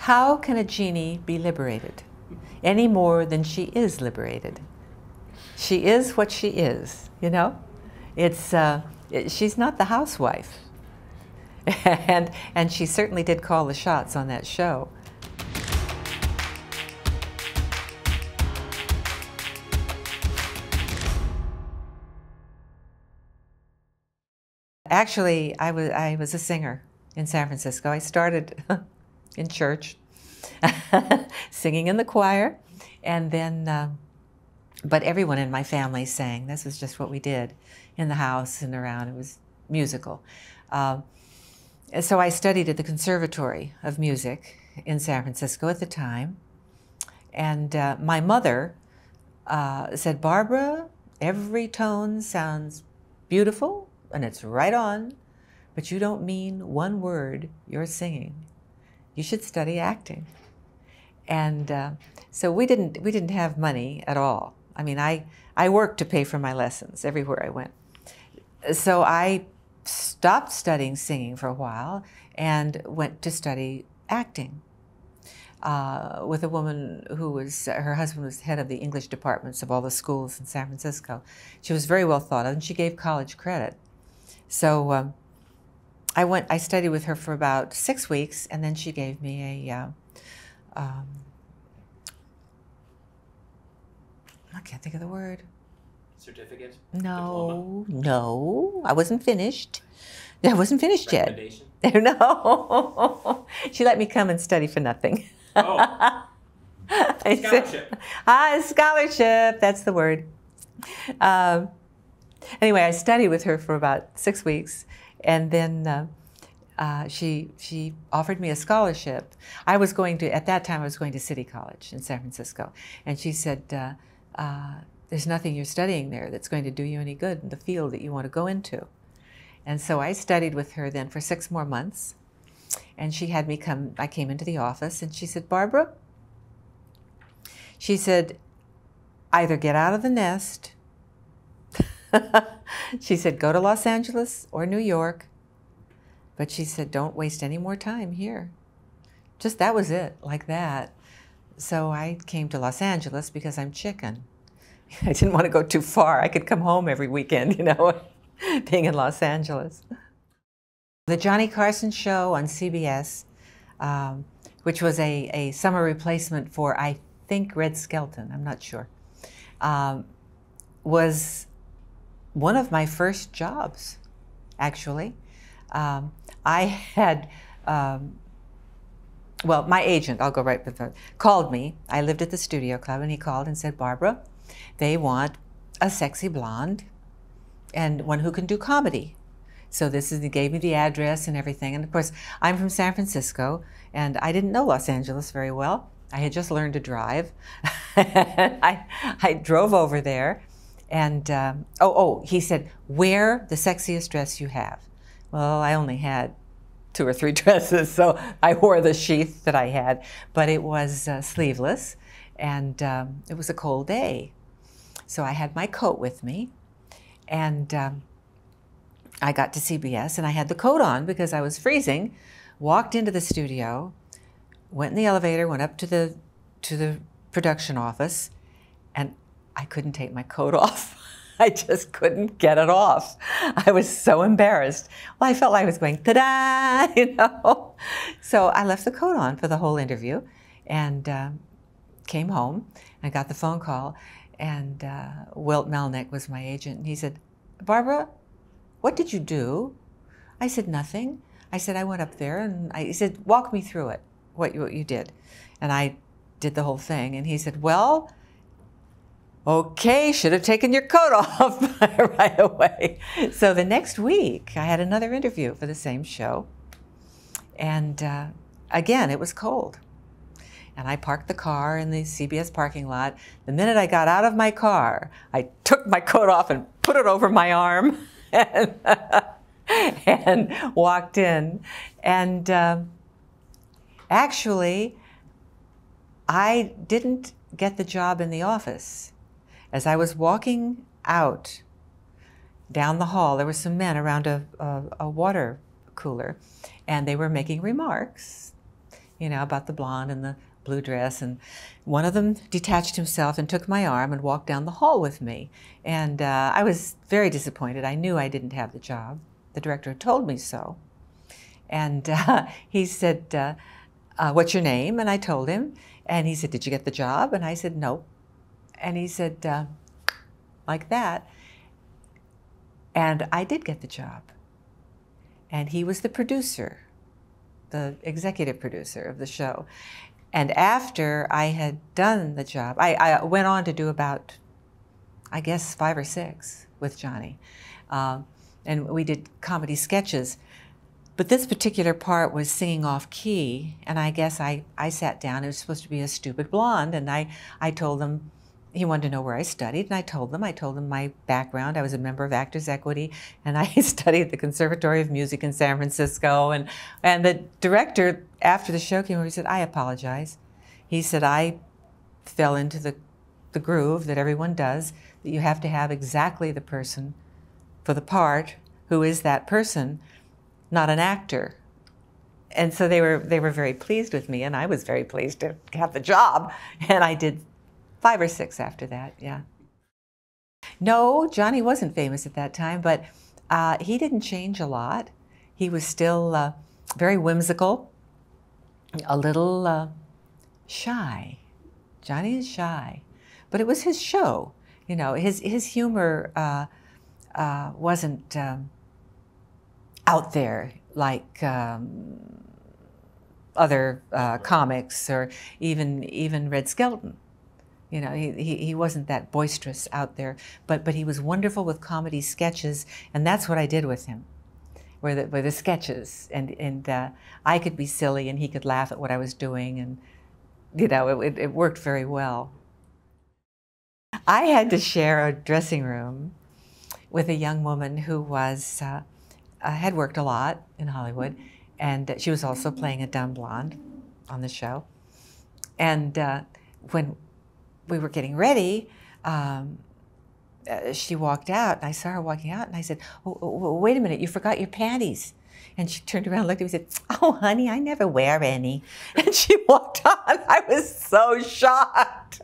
How can a genie be liberated any more than she is liberated? She is what she is, you know? She's not the housewife. And she certainly did call the shots on that show. Actually, I was a singer in San Francisco. I started in church, singing in the choir, and then, but everyone in my family sang. This was just what we did in the house and around. It was musical. So I studied at the Conservatory of Music in San Francisco at the time, and my mother said, "Barbara, every tone sounds beautiful, and it's right on, but you don't mean one word you're singing. You should study acting." And so we didn't have money at all. I mean, I worked to pay for my lessons everywhere I went. So I stopped studying singing for a while and went to study acting with a woman who was, her husband was head of the English departments of all the schools in San Francisco. She was very well thought of, and she gave college credit. So I studied with her for about 6 weeks, and then she gave me a, I can't think of the word. Certificate? No, diploma? No, I wasn't finished. I wasn't finished yet. No, she let me come and study for nothing. Oh, scholarship. Scholarship, that's the word. Anyway, I studied with her for about 6 weeks, and then she offered me a scholarship. I was going to, at that time, I was going to City College in San Francisco, and she said, there's nothing you're studying there that's going to do you any good in the field that you want to go into. And so I studied with her then for 6 more months, and she had me come, I came into the office, and she said, "Barbara," she said, "either get out of the nest," she said, "go to Los Angeles or New York," but she said, "don't waste any more time here." Just that was it, like that. So I came to Los Angeles because I'm chicken. I didn't want to go too far. I could come home every weekend, you know, being in Los Angeles. The Johnny Carson show on CBS, which was a summer replacement for, I think, Red Skelton, I'm not sure, was one of my first jobs, actually. I had, well, my agent, I'll go right with that, called me. I lived at the Studio Club, and he called and said, "Barbara, they want a sexy blonde and one who can do comedy." So he gave me the address and everything. And of course, I'm from San Francisco, and I didn't know Los Angeles very well. I had just learned to drive. I drove over there, and he said, "Wear the sexiest dress you have." Well, I only had 2 or 3 dresses, so I wore the sheath that I had, but it was sleeveless, and it was a cold day. So I had my coat with me, and I got to CBS, and I had the coat on because I was freezing, walked into the studio, went in the elevator, went up to the production office, and I couldn't take my coat off. I just couldn't get it off. I was so embarrassed. Well, I felt like I was going, ta-da, you know. So I left the coat on for the whole interview, and came home. I got the phone call, and Wilt Melnick was my agent, and he said, "Barbara, what did you do?" I said, "Nothing." I said, "I went up there," and he said, "Walk me through it, what you did." And I did the whole thing, and he said, "Well, okay, should have taken your coat off right away." So the next week, I had another interview for the same show. And again, it was cold. And I parked the car in the CBS parking lot. The minute I got out of my car, I took my coat off and put it over my arm and walked in. And actually, I didn't get the job in the office. As I was walking out down the hall, there were some men around a water cooler, and they were making remarks. you know, about the blonde and the blue dress. And one of them detached himself and took my arm and walked down the hall with me. And I was very disappointed. I knew I didn't have the job. The director had told me so. And he said, what's your name? And I told him. And he said, did you get the job? And I said, no. And he said, like that. And I did get the job. And he was the producer, the executive producer of the show. And after I had done the job, I went on to do about, I guess, 5 or 6 with Johnny. And we did comedy sketches. But this particular part was singing off key, and I guess I sat down. It was supposed to be a stupid blonde, and I told them, he wanted to know where I studied, and I told him my background. I was a member of Actors Equity, and I studied at the Conservatory of Music in San Francisco. And the director, after the show came over, he said, I apologize. He said, I fell into the groove that everyone does, that you have to have exactly the person for the part who is that person, not an actor. And so they were very pleased with me, and I was very pleased to have the job. And I did 5 or 6 after that, yeah. No, Johnny wasn't famous at that time, but he didn't change a lot. He was still very whimsical, a little shy. Johnny is shy, but it was his show. You know, his humor wasn't out there like other comics or even Red Skelton. You know, he wasn't that boisterous out there, but he was wonderful with comedy sketches, and that's what I did with him, were the sketches, and I could be silly and he could laugh at what I was doing, and you know, it worked very well. I had to share a dressing room with a young woman who was had worked a lot in Hollywood, and she was also playing a dumb blonde on the show. And when we were getting ready, she walked out, and I saw her walking out, and I said, oh, wait a minute, you forgot your panties. And she turned around, looked at me, and said, oh, honey, I never wear any. And she walked on. I was so shocked.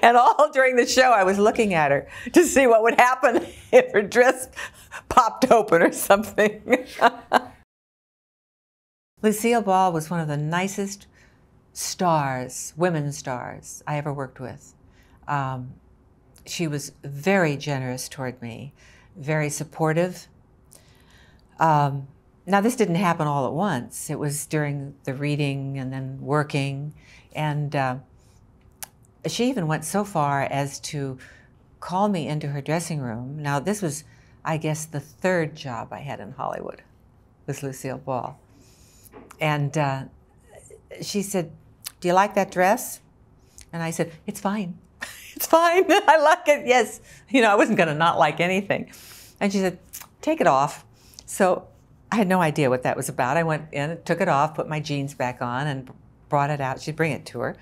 And all during the show, I was looking at her to see what would happen if her dress popped open or something. Lucille Ball was one of the nicest stars, women stars, I ever worked with. She was very generous toward me, very supportive. Now, this didn't happen all at once. It was during the reading and then working. And she even went so far as to call me into her dressing room. Now, this was, I guess, the 3rd job I had in Hollywood, was Lucille Ball. And she said, do you like that dress? And I said, it's fine. It's fine. I like it, yes. You know, I wasn't going to not like anything. And she said, take it off. So I had no idea what that was about. I went in, took it off, put my jeans back on, and brought it out. She'd bring it to her.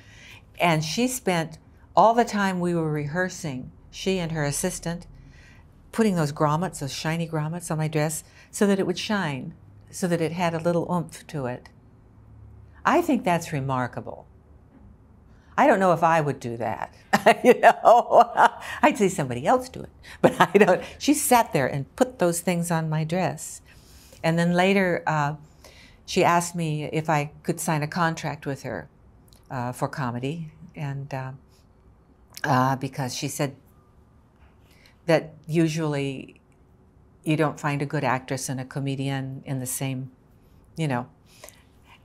And she spent all the time we were rehearsing, she and her assistant, putting those grommets, those shiny grommets on my dress so that it would shine, so that it had a little oomph to it. I think that's remarkable. I don't know if I would do that. You know, I'd say somebody else do it, but I don't. She sat there and put those things on my dress. And then later, she asked me if I could sign a contract with her for comedy, and because she said that usually you don't find a good actress and a comedian in the same, you know.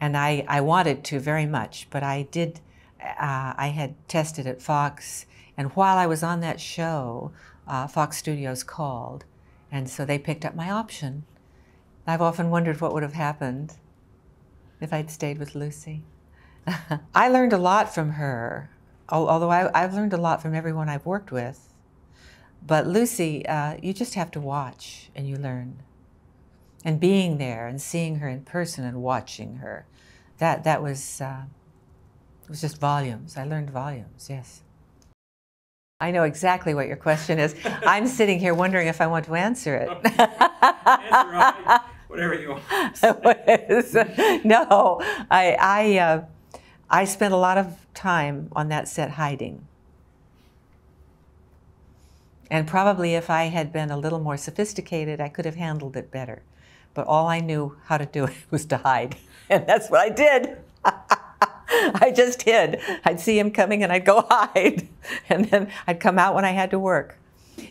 And I wanted to very much, but I did. I had tested at Fox, and while I was on that show, Fox Studios called, and so they picked up my option. I've often wondered what would have happened if I'd stayed with Lucy. I learned a lot from her, although I've learned a lot from everyone I've worked with. But Lucy, you just have to watch and you learn. And being there and seeing her in person and watching her, that was, it was just volumes. I learned volumes, yes. I know exactly what your question is. I'm sitting here wondering if I want to answer it. Answer whatever you want. No, I spent a lot of time on that set hiding. And probably if I had been a little more sophisticated, I could have handled it better. But all I knew how to do was to hide. And that's what I did. I just hid. I'd see him coming and I'd go hide. And then I'd come out when I had to work.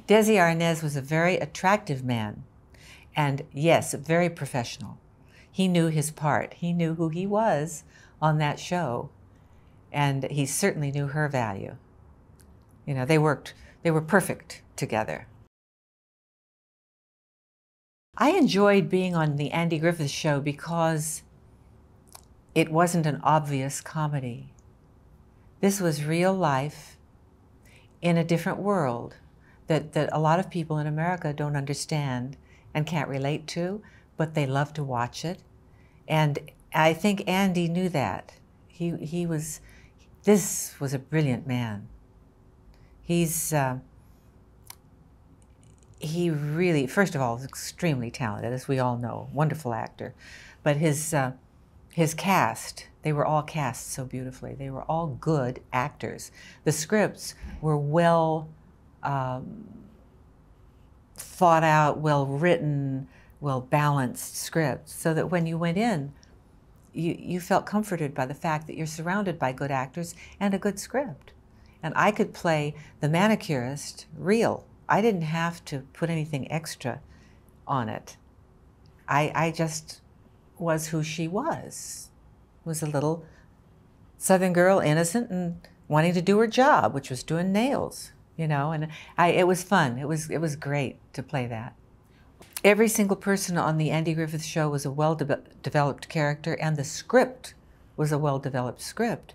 Desi Arnaz was a very attractive man. And yes, very professional. He knew his part. He knew who he was on that show. And he certainly knew her value. You know, they were perfect together. I enjoyed being on the Andy Griffith Show because it wasn't an obvious comedy. This was real life in a different world that a lot of people in America don't understand and can't relate to, but they love to watch it. And I think Andy knew that. This was a brilliant man. He really, first of all, is extremely talented, as we all know, wonderful actor. But his cast, they were all cast so beautifully. They were all good actors. The scripts were well thought out, well written, well balanced scripts, so that when you went in, you felt comforted by the fact that you're surrounded by good actors and a good script. And I could play the manicurist real. I didn't have to put anything extra on it. I just was who she was a little Southern girl, innocent and wanting to do her job, which was doing nails, you know. And it was fun. It was great to play that. Every single person on the Andy Griffith Show was a well-developed character, and the script was a well-developed script.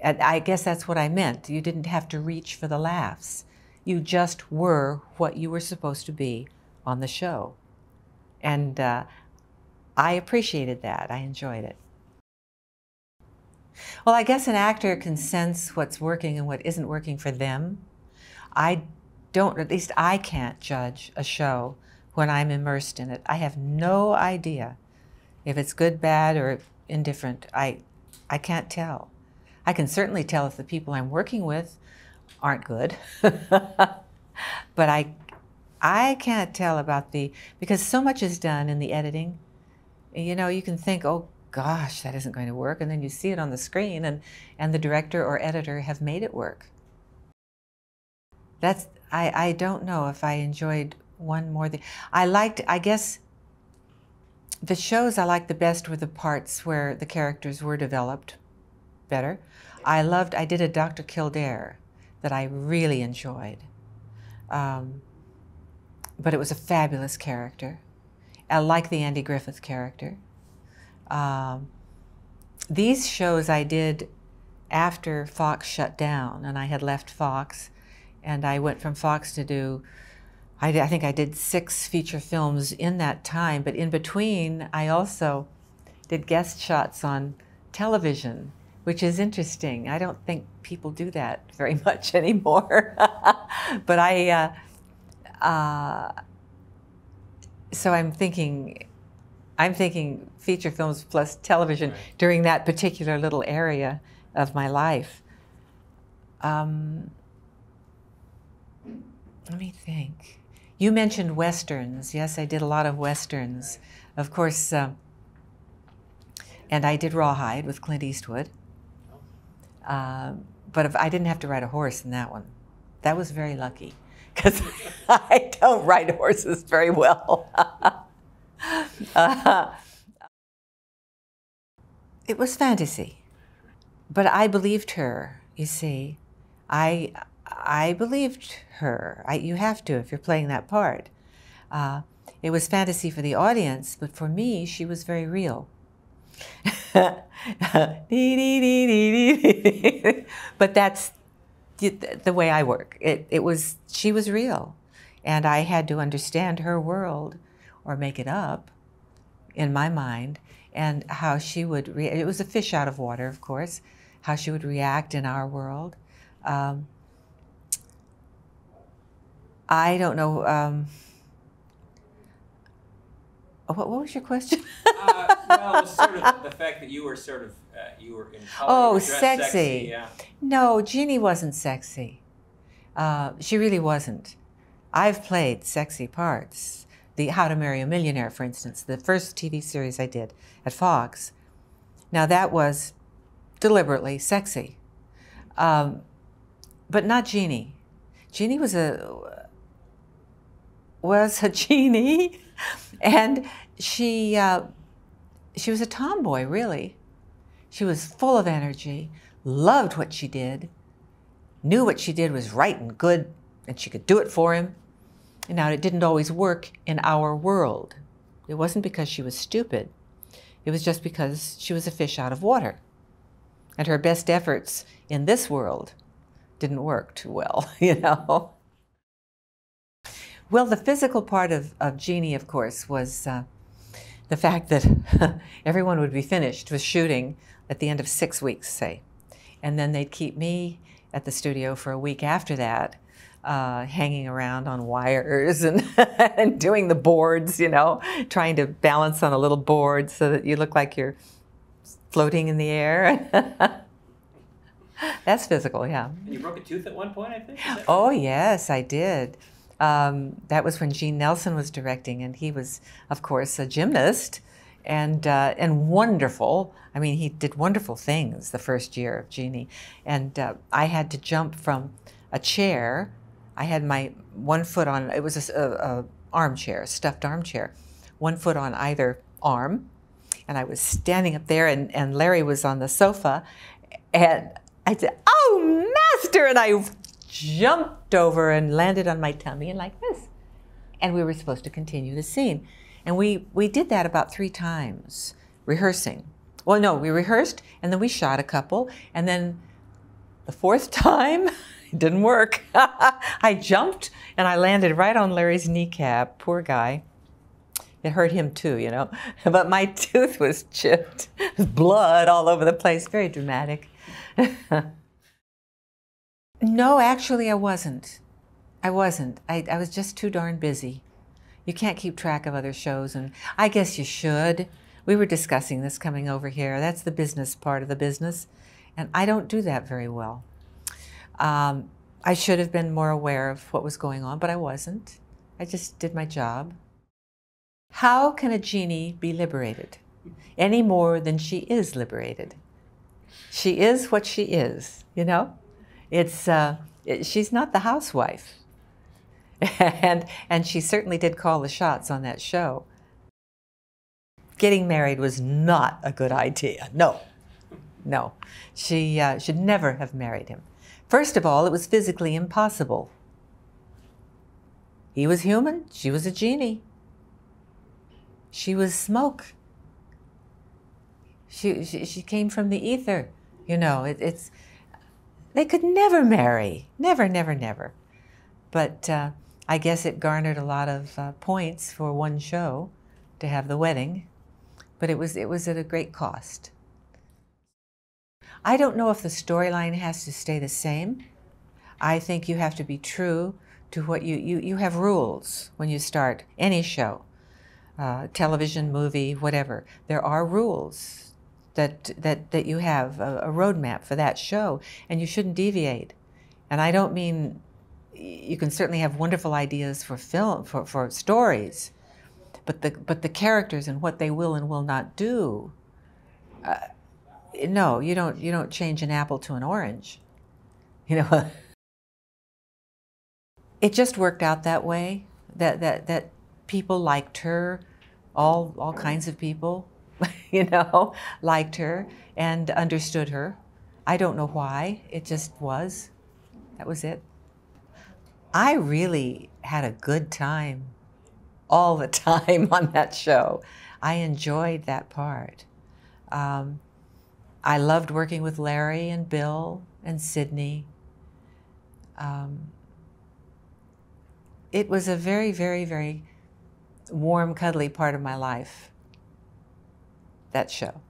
And I guess that's what I meant. You didn't have to reach for the laughs. You just were what you were supposed to be on the show. And I appreciated that. I enjoyed it. Well, I guess an actor can sense what's working and what isn't working for them. At least I can't judge a show when I'm immersed in it. I have no idea if it's good, bad, or indifferent. I can't tell. I can certainly tell if the people I'm working with aren't good. But I can't tell about because so much is done in the editing. You know, you can think, oh gosh, that isn't going to work, and then you see it on the screen, and the director or editor have made it work. I don't know if I enjoyed one more than I guess the shows I liked the best were the parts where the characters were developed better. I did a Dr. Kildare that I really enjoyed. But it was a fabulous character. I like the Andy Griffith character. These shows I did after Fox shut down, and I had left Fox, and I went from Fox to do, I think I did 6 feature films in that time, but in between I also did guest shots on television, which is interesting. I don't think people do that very much anymore. But so I'm thinking feature films plus television during that particular little area of my life. Let me think. You mentioned Westerns. Yes, I did a lot of Westerns. Of course, and I did Rawhide with Clint Eastwood. But I didn't have to ride a horse in that one. That was very lucky, because I don't ride horses very well. It was fantasy, but I believed her, you see. I believed her. You have to if you're playing that part. It was fantasy for the audience, but for me, she was very real. But that's the way I work. She was real, and I had to understand her world or make it up in my mind, and how she would it was a fish out of water, of course, how she would react in our world. I don't know. What was your question? Well, sort of the fact that you were you were in color, you Oh, were dressed sexy. yeah. No, Jeannie wasn't sexy. She really wasn't. I've played sexy parts. The How to Marry a Millionaire, for instance, the first TV series I did at Fox. Now that was deliberately sexy, but not Jeannie. Jeannie was a genie, and she was a tomboy, really. She was full of energy, loved what she did, knew what she did was right and good, and she could do it for him. Now, it didn't always work in our world. It wasn't because she was stupid. It was just because she was a fish out of water. And her best efforts in this world didn't work too well, you know. Well, the physical part of Jeannie, of course, was the fact that everyone would be finished with shooting at the end of 6 weeks, say. And then they'd keep me at the studio for a week after that, hanging around on wires and, and doing the boards, you know, trying to balance on a little board so that you look like you're floating in the air. That's physical, yeah. And you broke a tooth at one point, I think? Oh, yes, I did. That was when Gene Nelson was directing, and he was, of course, a gymnast and wonderful. I mean, he did wonderful things the first year of Jeannie. And I had to jump from a chair. I had my one foot on, it was a armchair, a stuffed armchair, one foot on either arm. And I was standing up there, and Larry was on the sofa. And I said, "Oh, master!" And I jumped over and landed on my tummy and like this. And we were supposed to continue the scene. And we did that about 3 times, rehearsing. Well, no, we rehearsed, and then we shot a couple, and then the 4th time, it didn't work. I jumped, and I landed right on Larry's kneecap. Poor guy. It hurt him too, you know. But my tooth was chipped. Blood all over the place. Very dramatic. No, actually, I wasn't. I wasn't. I was just too darn busy. You can't keep track of other shows, and I guess you should. We were discussing this coming over here. That's the business part of the business, and I don't do that very well. I should have been more aware of what was going on, but I wasn't. I just did my job. How can a genie be liberated any more than she is liberated? She is what she is, you know? She's not the housewife. And she certainly did call the shots on that show. Getting married was not a good idea. No, no. She should never have married him. First of all, it was physically impossible. He was human. She was a genie. She was smoke. She came from the ether. You know, they could never marry. Never, never, never. But I guess it garnered a lot of points for one show to have the wedding. But it was at a great cost. I don't know if the storyline has to stay the same. I think you have to be true to what you have rules when you start any show, television, movie, whatever. There are rules that you have, a roadmap for that show, and you shouldn't deviate. And I don't mean, you can certainly have wonderful ideas for film, for stories, but the characters and what they will and will not do, no, you don't change an apple to an orange. You know, it just worked out that way. That people liked her, all kinds of people, you know, liked her and understood her. I don't know why. It just was. That was it. I really had a good time all the time on that show. I enjoyed that part. I loved working with Larry and Bill and Sidney. It was a very, very, very warm, cuddly part of my life, that show.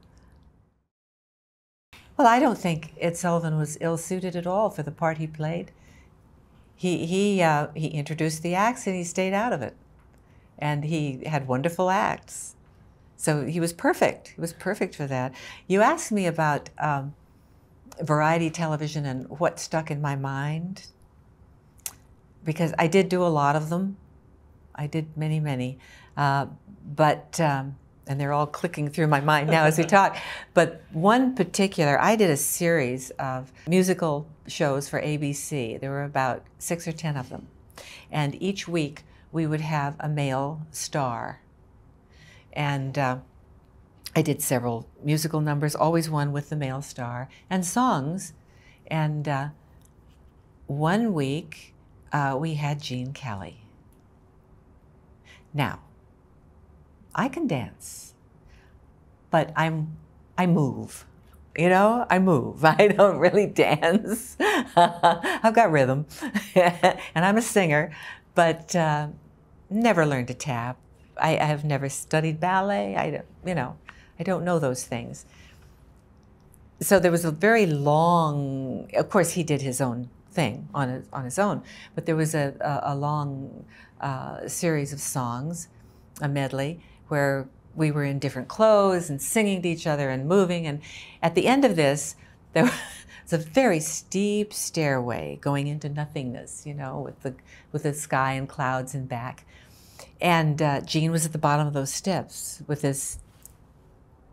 Well, I don't think Ed Sullivan was ill-suited at all for the part he played. He introduced the acts and he stayed out of it. and he had wonderful acts. So he was perfect. He was perfect for that. You asked me about variety television and what stuck in my mind, because I did do a lot of them. I did many, many. And they're all clicking through my mind now as we talk. But one particular, I did a series of musical shows for ABC. There were about 6 or 10 of them. And each week we would have a male star. And I did several musical numbers, always one with the male star, and songs. And one week we had Gene Kelly. Now, I can dance, but I move. You know, I move. I don't really dance. I've got rhythm, and I'm a singer, but never learned to tap. I have never studied ballet. I don't know those things. So there was a very long. Of course, he did his own thing on his own, but there was a long series of songs, a medley, where we were in different clothes and singing to each other and moving. And at the end of this, there was a very steep stairway going into nothingness, you know, with the sky and clouds in back. And Gene was at the bottom of those steps with this,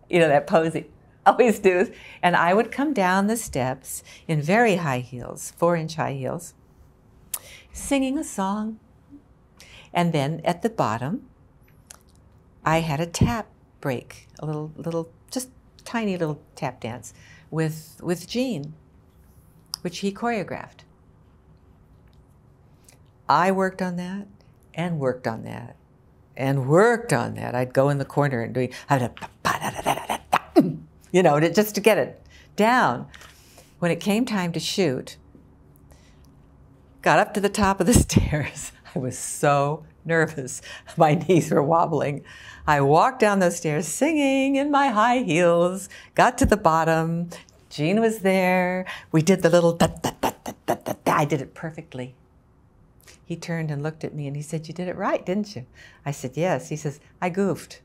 you know, that pose he always does. And I would come down the steps in very high heels, 4-inch high heels, singing a song. And then at the bottom, I had a tap break, a little, just tiny little tap dance with Gene, which he choreographed. I worked on that and worked on that and worked on that. I'd go in the corner and do, you know, just to get it down. When it came time to shoot, got up to the top of the stairs. I was so nervous. My knees were wobbling. I walked down those stairs singing in my high heels, got to the bottom. Gene was there. We did the little da-da-da-da-da-da. I did it perfectly. He turned and looked at me and he said, "You did it right, didn't you?" I said, "Yes." He says, "I goofed."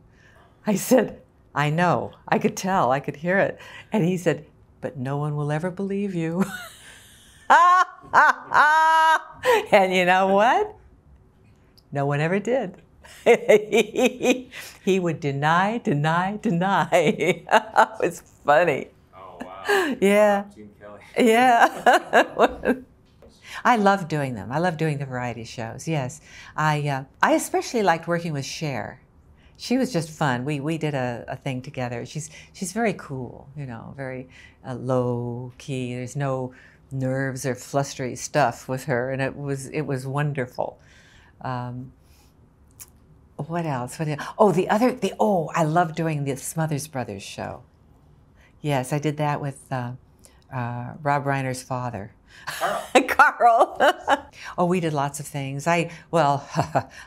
I said, "I know. I could tell. I could hear it." And he said, "But no one will ever believe you." And you know what? No one ever did. He would deny, deny, deny. It was funny. Oh, wow. Yeah. Gene Kelly. Yeah. I love doing them. I love doing the variety shows, yes. I especially liked working with Cher. She was just fun. We did a thing together. She's very cool, you know, very low key. There's no nerves or flustery stuff with her, and it was wonderful. What else? Oh, I love doing the Smothers Brothers show. Yes, I did that with Rob Reiner's father, Carl. Oh, we did lots of things. I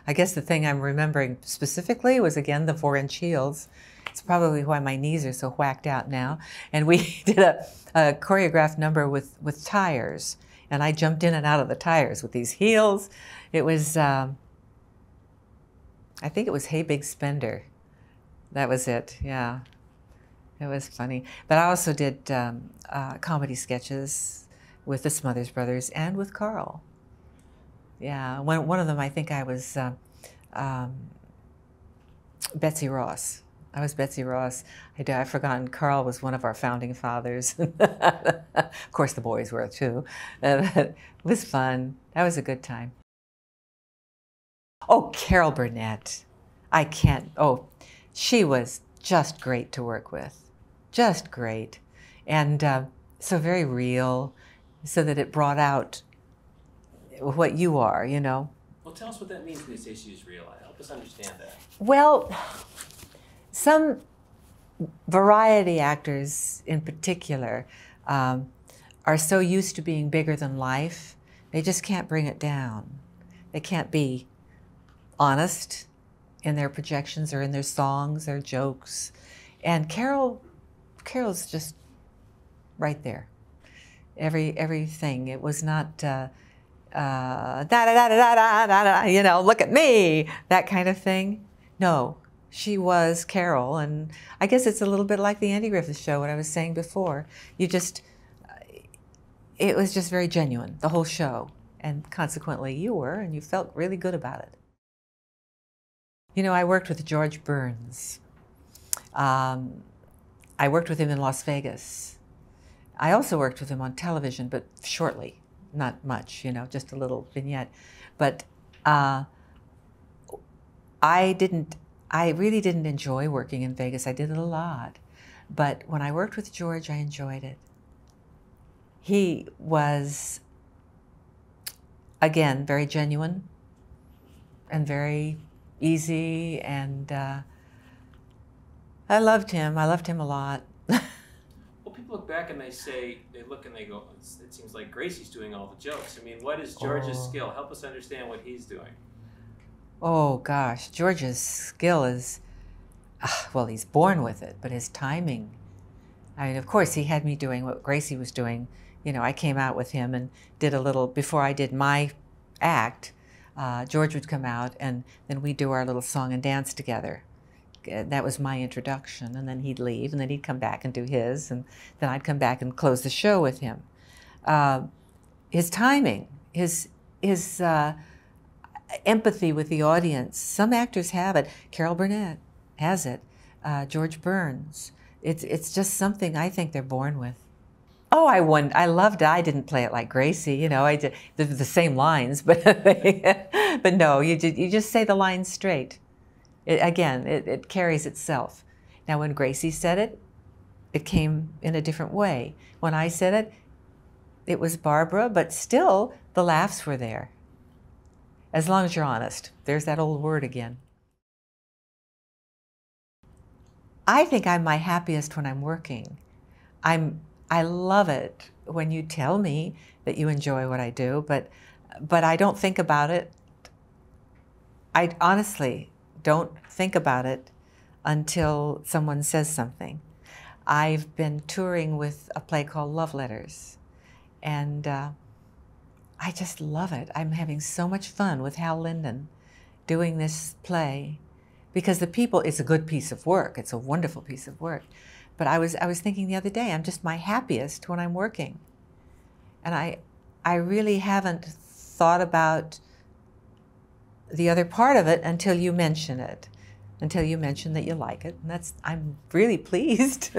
guess the thing I'm remembering specifically was, again, the 4-inch heels. It's probably why my knees are so whacked out now. And we did a choreographed number with tires, and I jumped in and out of the tires with these heels. It was, I think it was Hey Big Spender. That was it, yeah. It was funny. But I also did comedy sketches with the Smothers Brothers and with Carl. Yeah, one of them, I think I was Betsy Ross. I was Betsy Ross. I've forgotten Carl was one of our founding fathers. Of course, the boys were too. It was fun. That was a good time. Oh, Carol Burnett. She was just great to work with. Just great. And so very real, so that it brought out what you are, you know. Well, tell us what that means when you say she's real. Help us understand that. Well, some variety actors in particular are so used to being bigger than life, they just can't bring it down. They can't be honest in their projections or in their songs, their jokes. And Carol's just right there. Everything. It was not da da da da da da da, you know, look at me, that kind of thing. No, she was Carol, and I guess it's a little bit like the Andy Griffith Show, what I was saying before. You just, it was just very genuine, the whole show, and consequently you were, and you felt really good about it. You know, I worked with George Burns. I worked with him in Las Vegas. I also worked with him on television, but shortly, not much, you know, just a little vignette. But I really didn't enjoy working in Vegas. I did it a lot. But when I worked with George, I enjoyed it. He was, again, very genuine and very easy, and I loved him. I loved him a lot. Well, people look back and they say, they look and they go, it seems like Gracie's doing all the jokes. I mean, what is George's skill? Help us understand what he's doing. Oh gosh, George's skill is, well, he's born with it, but his timing. I mean, of course, he had me doing what Gracie was doing. You know, I came out with him and did a little, before I did my act, George would come out and then we'd do our little song and dance together. That was my introduction, and then he'd leave, and then he'd come back and do his, and then I'd come back and close the show with him. His timing, his empathy with the audience. Some actors have it. Carol Burnett has it. George Burns. It's just something I think they're born with. Oh, I loved it. I didn't play it like Gracie, you know. I did the same lines, but but no, you just say the lines straight. It carries itself. Now, when Gracie said it, it came in a different way. When I said it, it was Barbara, but still the laughs were there. As long as you're honest. There's that old word again. I think I'm my happiest when I'm working. I love it when you tell me that you enjoy what I do, but I don't think about it. I honestly don't think about it until someone says something. I've been touring with a play called Love Letters, and I just love it. I'm having so much fun with Hal Linden doing this play, because the people, it's a good piece of work. It's a wonderful piece of work. But I was thinking the other day, I'm just my happiest when I'm working. And I really haven't thought about the other part of it until you mention it, until you mention that you like it. And I'm really pleased.